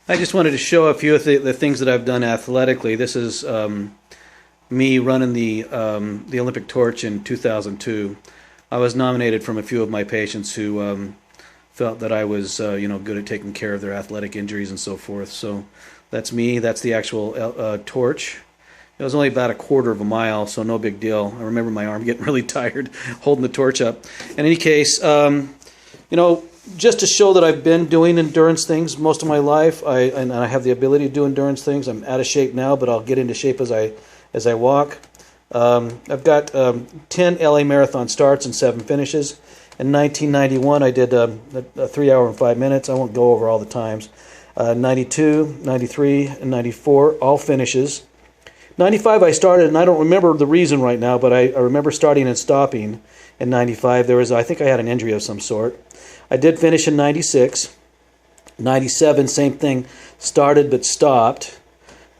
I just wanted to show a few of the things that I've done athletically. This is me running the Olympic torch in 2002. I was nominated from a few of my patients who felt that I was good at taking care of their athletic injuries and so forth. So that's me. That's the actual torch. It was only about a quarter of a mile, so no big deal. I remember my arm getting really tired holding the torch up. In any case, just to show that I've been doing endurance things most of my life, and I have the ability to do endurance things. I'm out of shape now, but I'll get into shape as I walk. I've got 10 LA Marathon starts and 7 finishes. In 1991, I did a 3 hour and 5 minutes. I won't go over all the times. 92, 93, and 94, all finishes. 95 I started, and I don't remember the reason right now, but I remember starting and stopping in 95. I think I had an injury of some sort. I did finish in 96. 97, same thing, started but stopped.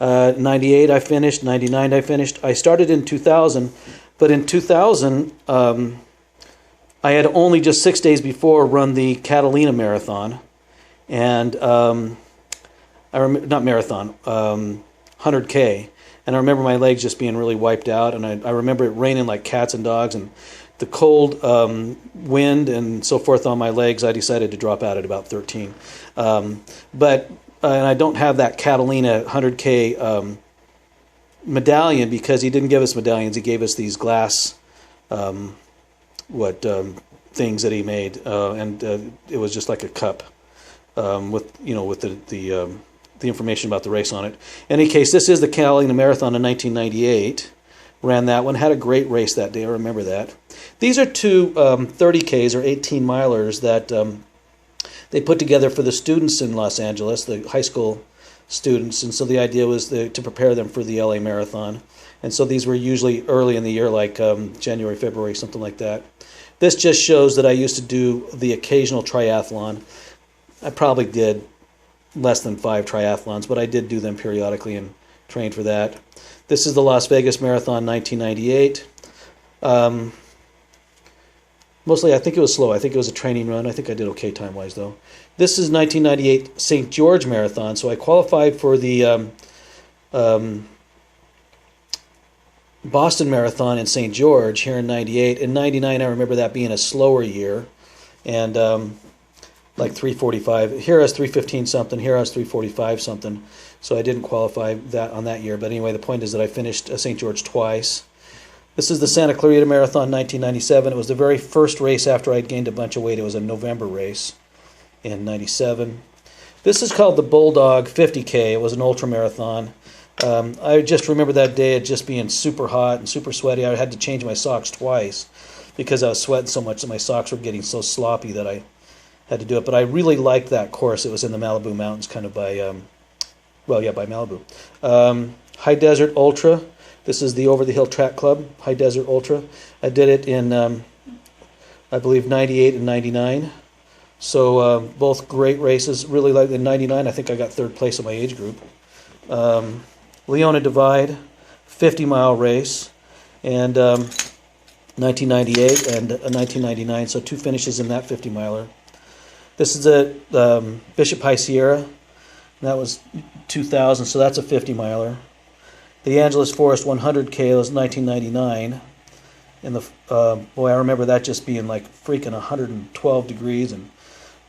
98 I finished, 99 I finished. I started in 2000, but in 2000, I had only just 6 days before run the Catalina Marathon, and not marathon, 100K. And I remember my legs just being really wiped out, and I remember it raining like cats and dogs, and the cold wind and so forth on my legs. I decided to drop out at about 13. And I don't have that Catalina 100K medallion because he didn't give us medallions. He gave us these glass things that he made, and it was just like a cup with the information about the race on it. In any case, this is the Catalina Marathon in 1998. Ran that one. Had a great race that day. I remember that. These are two 30Ks or 18 milers that they put together for the students in Los Angeles, the high school students. And so the idea was to prepare them for the LA Marathon. And so these were usually early in the year, like January, February, something like that. This just shows that I used to do the occasional triathlon. I probably did less than 5 triathlons, but I did do them periodically and trained for that. This is the Las Vegas Marathon 1998. Mostly, I think it was slow. I think it was a training run. I think I did okay time-wise, though. This is 1998 St. George Marathon, so I qualified for the Boston Marathon in St. George here in 98. In 99, I remember that being a slower year, and like 3:45. Here I was 3:15 something. Here I was 3:45 something. So I didn't qualify that on that year. But anyway, the point is that I finished St. George twice. This is the Santa Clarita Marathon 1997. It was the very first race after I'd gained a bunch of weight. It was a November race in 97. This is called the Bulldog 50K. It was an ultra marathon. I just remember that day it just being super hot and super sweaty. I had to change my socks twice because I was sweating so much that my socks were getting so sloppy that I had to do it. But I really liked that course. It was in the Malibu Mountains, kind of by Malibu. High Desert Ultra. This is the Over the Hill Track Club, High Desert Ultra. I did it in, I believe, 98 and 99. So both great races. Really like in 99, I think I got 3rd place in my age group. Leona Divide, 50-mile race, and 1998 and 1999. So 2 finishes in that 50-miler. This is the Bishop High Sierra. That was 2000, so that's a 50-miler. The Angeles Forest 100K was 1999. And I remember that just being like freaking 112 degrees, and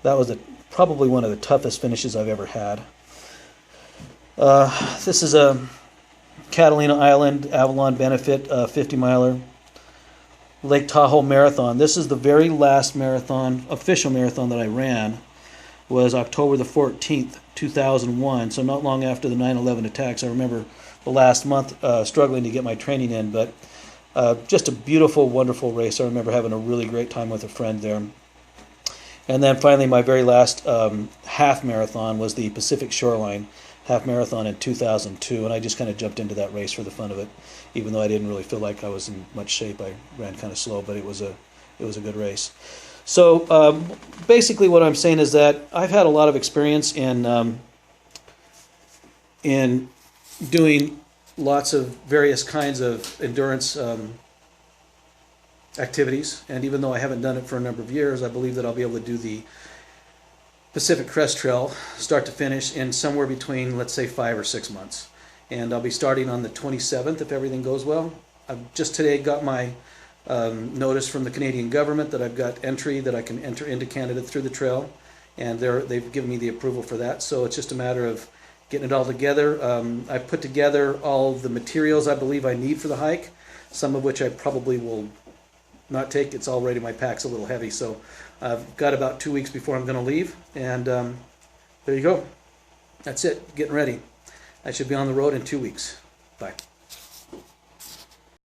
that was probably one of the toughest finishes I've ever had. This is a Catalina Island Avalon Benefit 50-miler. Lake Tahoe Marathon. This is the very last marathon, official marathon that I ran, was October the 14th, 2001, so not long after the 9/11 attacks. I remember the last month struggling to get my training in, but just a beautiful, wonderful race. I remember having a really great time with a friend there. And then finally, my very last half marathon was the Pacific Shoreline half marathon in 2002, and I just kind of jumped into that race for the fun of it, even though I didn't really feel like I was in much shape. I ran kind of slow, but it was a good race. So basically, what I'm saying is that I've had a lot of experience in doing lots of various kinds of endurance activities, and even though I haven't done it for a number of years, I believe that I'll be able to do the Pacific Crest Trail, start to finish, in somewhere between, let's say, 5 or 6 months. And I'll be starting on the 27th if everything goes well. I've just today got my notice from the Canadian government that I've got entry, that I can enter into Canada through the trail, and they've given me the approval for that. So it's just a matter of getting it all together. I've put together all the materials I believe I need for the hike, some of which I probably will not take. It's already, my pack's a little heavy, so I've got about 2 weeks before I'm going to leave, and there you go. That's it, getting ready. I should be on the road in 2 weeks. Bye.